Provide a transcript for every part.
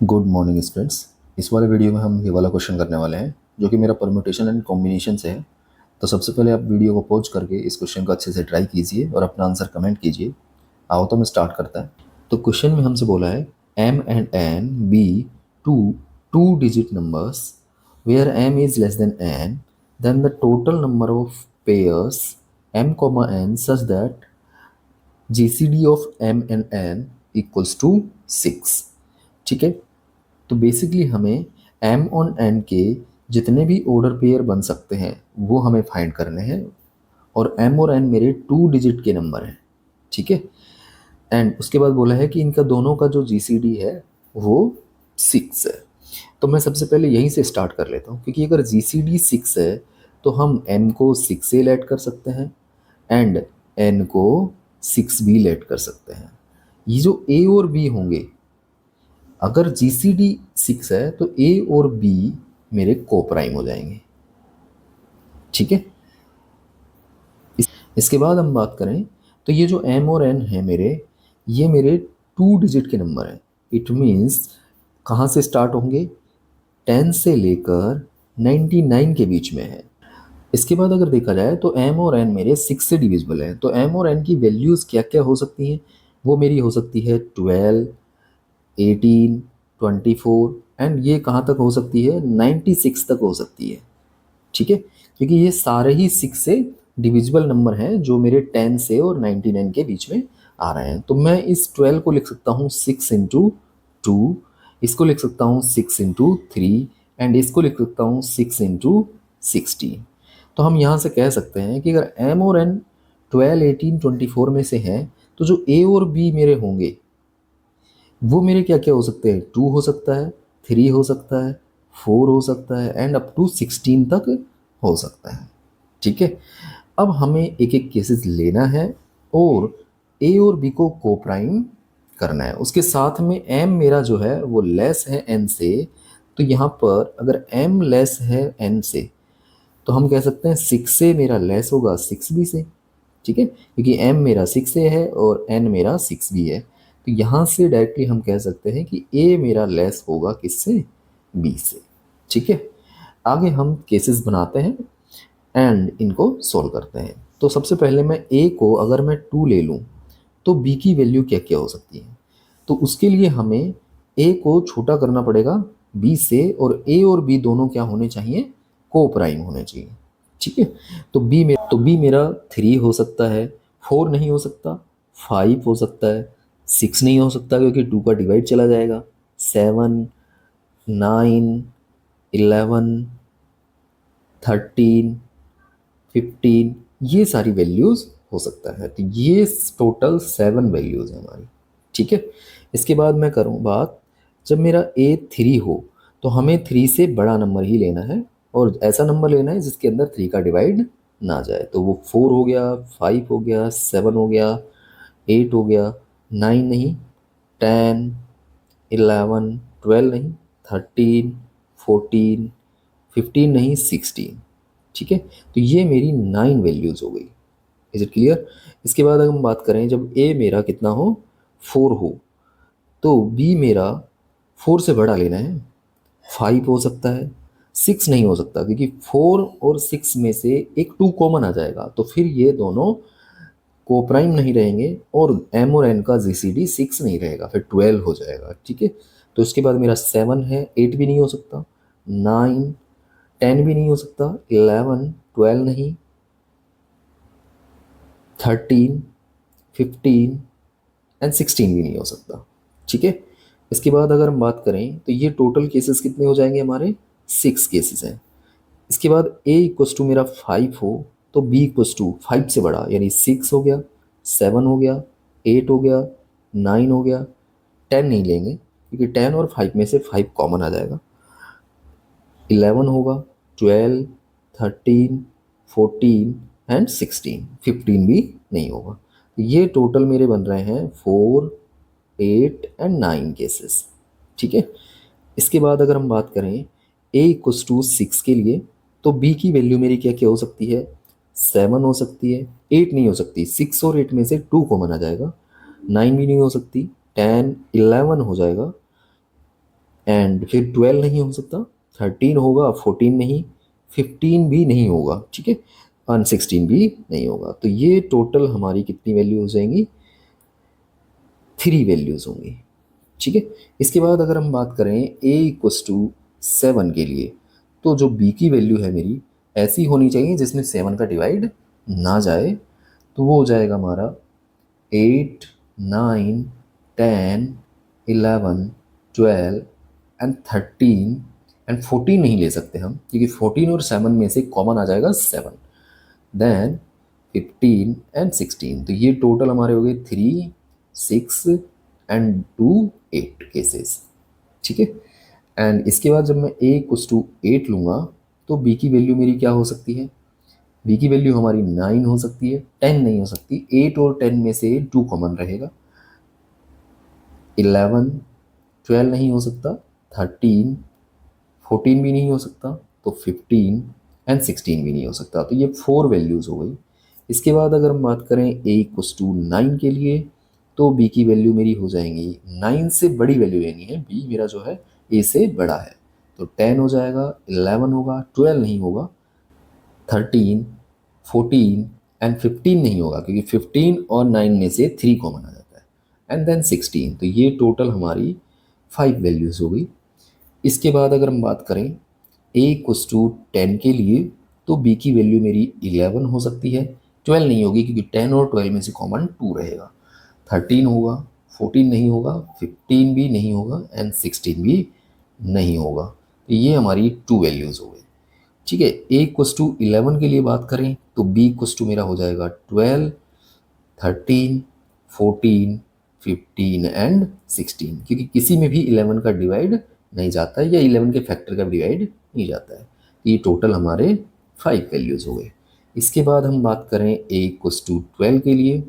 Good morning students. इस वाले video में हम ये वाला क्वेश्चन करने वाले हैं जो कि मेरा परम्यूटेशन एंड कॉम्बिनेशन से है। तो सबसे पहले आप वीडियो को पॉज करके इस क्वेश्चन को अच्छे से ट्राई कीजिए और अपना आंसर कमेंट कीजिए। आओ तो मैं स्टार्ट करता है। तो क्वेश्चन में हमसे बोला है M and N be two two digit numbers where M is less than the total number of pairs M comma N such that GCD of M and N equals to 6। ठीक है, तो basically हमें M on an के जितने भी order pair बन सकते हैं वो हमें फाइंड करने हैं। और एम और एन मेरे 2 डिजिट के नंबर हैं। ठीक है, एंड उसके बाद बोला है कि इनका दोनों का जो जीसीडी है वो 6 है। तो मैं सबसे पहले यहीं से स्टार्ट कर लेता हूँ, क्योंकि अगर जीसीडी 6 है तो हम एम को 6 से लेट कर सकते हैं एंड एन को 6 भी लेट कर सकते हैं। ये जो ए और बी होंगे, अगर GCD 6 है तो ए और बी मेरे कोप्राइम हो जाएंगे। ठीक है, इसके बाद हम बात करें तो ये जो एम और एन है मेरे, ये मेरे 2 डिजिट के नंबर हैं। इट मीन्स कहाँ से स्टार्ट होंगे, 10 से लेकर 99 के बीच में है। इसके बाद अगर देखा जाए तो एम और एन मेरे 6 से डिविजिबल हैं। तो एम और एन की वैल्यूज़ क्या क्या हो सकती हैं, वो मेरी हो सकती है 12, 18, 24 एंड ये कहाँ तक हो सकती है, 96 तक हो सकती है। ठीक है, क्योंकि ये सारे ही 6 से डिविजिबल नंबर हैं जो मेरे 10 से और 99 के बीच में आ रहे हैं। तो मैं इस 12 को लिख सकता हूँ 6 इंटू 2, इसको लिख सकता हूँ 6 इंटू 3 एंड इसको लिख सकता हूँ 6 इंटू 16। तो हम यहाँ से कह सकते हैं कि अगर एम और एन 12, 18, 24 में से हैं तो जो ए और बी मेरे होंगे वो मेरे क्या क्या हो सकते हैं, 2 हो सकता है, 3 हो सकता है, 4 हो सकता है एंड अप टू 16 तक हो सकता है। ठीक है, अब हमें एक एक केसेस लेना है और ए और बी को कोप्राइम करना है। उसके साथ में एम मेरा जो है वो लेस है एन से। तो यहाँ पर अगर एम लेस है एन से तो हम कह सकते हैं 6 से मेरा लेस होगा 6 बी से। ठीक है, क्योंकि एम मेरा 6 से है और एन मेरा 6 भी है। तो यहाँ से डायरेक्टली हम कह सकते हैं कि ए मेरा लेस होगा किससे, बी से। ठीक है, आगे हम केसेस बनाते हैं एंड इनको सॉल्व करते हैं। तो सबसे पहले मैं ए को अगर मैं 2 ले लूँ तो बी की वैल्यू क्या क्या हो सकती है। तो उसके लिए हमें ए को छोटा करना पड़ेगा बी से और ए और बी दोनों क्या होने चाहिए, को प्राइम होने चाहिए। ठीक है, तो बी मेरा 3 हो सकता है, 4 नहीं हो सकता, 5 हो सकता है, 6 नहीं हो सकता क्योंकि 2 का डिवाइड चला जाएगा, 7, 9, 11, 13, 15 ये सारी वैल्यूज़ हो सकता है। तो ये टोटल 7 वैल्यूज़ हैं हमारी। ठीक है, इसके बाद मैं करूँ बात, जब मेरा ए 3 हो तो हमें 3 से बड़ा नंबर ही लेना है और ऐसा नंबर लेना है जिसके अंदर 3 का डिवाइड ना जाए। तो वो 4 हो गया, 5 हो गया, 7 हो गया, 8 हो गया, 9 नहीं, 10, 11, 12 नहीं, 13, 14, 15 नहीं, 16। ठीक है, तो ये मेरी 9 वैल्यूज़ हो गई। Is it clear. इसके बाद अगर हम बात करें जब ए मेरा कितना हो, 4 हो, तो बी मेरा 4 से बड़ा लेना है, 5 हो सकता है, 6 नहीं हो सकता क्योंकि 4 और 6 में से एक 2 कॉमन आ जाएगा। तो फिर ये दोनों कोप्राइम नहीं रहेंगे और एम और एन का जीसीडी 6 नहीं रहेगा, फिर 12 हो जाएगा। ठीक है, तो इसके बाद मेरा 7 है, 8 भी नहीं हो सकता, 9, 10 भी नहीं हो सकता, 11, 12 नहीं, 13, 15 एंड 16 भी नहीं हो सकता। ठीक है, इसके बाद अगर हम बात करें तो ये टोटल केसेस कितने हो जाएंगे हमारे, 6 केसेस हैं। इसके बाद ए इक्वस टू मेरा 5 हो तो बी इक्वस टू 5 से बड़ा यानी 6 हो गया, 7 हो गया, 8 हो गया, 9 हो गया, 10 नहीं लेंगे क्योंकि 10 और 5 में से 5 कॉमन आ जाएगा, 11 होगा, 12, 13, 14 एंड 16, 15 भी नहीं होगा। तो ये टोटल मेरे बन रहे हैं 4, 8 एंड 9 केसेस। ठीक है, इसके बाद अगर हम बात करें ए इक्वस टू 6 के लिए तो बी की वैल्यू मेरी क्या क्या हो सकती है, 7 हो सकती है, 8 नहीं हो सकती, 6 और 8 में से 2 कॉमन आ जाएगा, 9 भी नहीं हो सकती, 10, 11 हो जाएगा, एंड फिर 12 नहीं हो सकता, 13 होगा, 14 नहीं, 15 भी नहीं होगा, ठीक है, और 16 भी नहीं होगा। तो ये टोटल हमारी कितनी वैल्यू हो जाएंगी, 3 वैल्यूज़ होंगी, ठीक है। इसके बाद अगर हम बात करें a इक्वस टू 7 के लिए, तो जो b की वैल्यू है मेरी ऐसी होनी चाहिए जिसमें 7 का डिवाइड ना जाए। तो वो हो जाएगा हमारा 8, 9, 10, 11, 12 एंड 13 एंड 14 नहीं ले सकते हम, क्योंकि 14 और 7 में से कॉमन आ जाएगा 7, देन 15 एंड 16। तो ये टोटल हमारे हो गए 3, 6 एंड 2, 8 केसेस, ठीक है। एंड इसके बाद जब मैं a इक्वस टू 8 लूँगा तो b की वैल्यू मेरी क्या हो सकती है, b की वैल्यू हमारी 9 हो सकती है, 10 नहीं हो सकती, 8 और 10 में से 2 कॉमन रहेगा, 11, 12 नहीं हो सकता, 13, 14 भी नहीं हो सकता, तो 15 एंड 16 भी नहीं हो सकता। तो ये 4 वैल्यूज़ हो गई। इसके बाद अगर हम बात करें a इक्वस टू 9 के लिए, तो b की वैल्यू मेरी हो जाएंगी, 9 से बड़ी वैल्यू लेनी है, b मेरा जो है a से बड़ा है, तो 10 हो जाएगा, 11 होगा, 12 नहीं होगा, 13, 14 एंड 15 नहीं होगा, क्योंकि 15 और 9 में से 3 कॉमन आ जाता है, एंड देन 16। तो ये टोटल हमारी 5 वैल्यूज़ हो गई। इसके बाद अगर हम बात करें a इक्वस टू 10 के लिए, तो b की वैल्यू मेरी 11 हो सकती है, 12 नहीं होगी, क्योंकि 10 और 12 में से कॉमन 2 रहेगा, 13 होगा, 14 नहीं होगा, 15 भी नहीं होगा एंड 16 भी नहीं होगा। तो ये हमारी 2 वैल्यूज़ हो गई, ठीक है। a इक्वस टू 11 के लिए बात करें तो b इक्वस टू मेरा हो जाएगा 12, 13, 14, 15 एंड 16, क्योंकि किसी में भी 11 का डिवाइड नहीं जाता है या 11 के फैक्टर का डिवाइड नहीं जाता है। ये टोटल हमारे 5 वैल्यूज़ हो गए। इसके बाद हम बात करें a इक्वस टू 12 के लिए,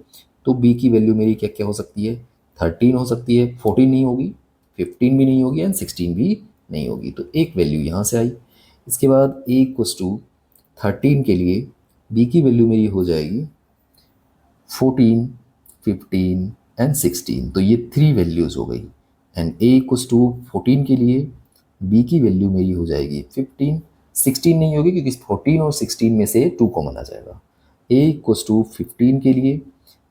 तो b की वैल्यू मेरी क्या क्या हो सकती है, 13 हो सकती है, 14 नहीं होगी, 15 भी नहीं होगी एंड 16 भी नहीं होगी, तो एक वैल्यू यहाँ से आई। इसके बाद a इक्वस टू 13 के लिए b की वैल्यू मेरी हो जाएगी 14, 15 एंड 16, तो ये 3 वैल्यूज़ हो गई। एंड a इक्वस टू 14 के लिए b की वैल्यू मेरी हो जाएगी 15, 16 नहीं होगी, क्योंकि 14 और 16 में से 2 कॉमन आ जाएगा। a इक्वस टू 15 के लिए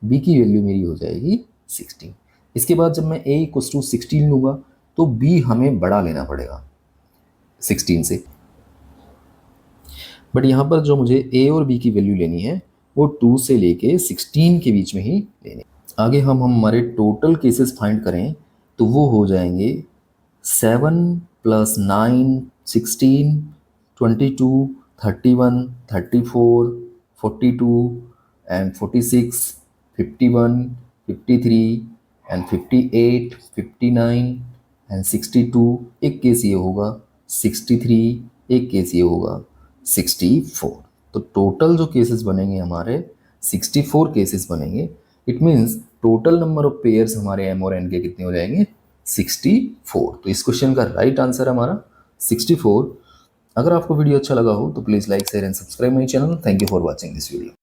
b की वैल्यू मेरी हो जाएगी 16। इसके बाद जब मैं a इक्वस टू 16 लूँगा तो b हमें बड़ा लेना पड़ेगा 16 से, बट यहाँ पर जो मुझे a और b की वैल्यू लेनी है वो 2 से लेके 16 के बीच में ही लेनी है। आगे हम हमारे टोटल केसेस फाइंड करें तो वो हो जाएंगे 7 + 9, 16, 22, 31, 34, 42 एंड 46, 51, 53 एंड 58, 59 एंड 62। एक केस ये होगा 63, एक केस ये होगा 64। तो टोटल जो केसेस बनेंगे हमारे 64 केसेस बनेंगे। It means total number of pairs हमारे एम और एन के कितने हो जाएंगे, 64। तो इस क्वेश्चन का राइट आंसर हमारा 64। अगर आपको वीडियो अच्छा लगा हो तो please like share and subscribe my channel. Thank you for watching this video.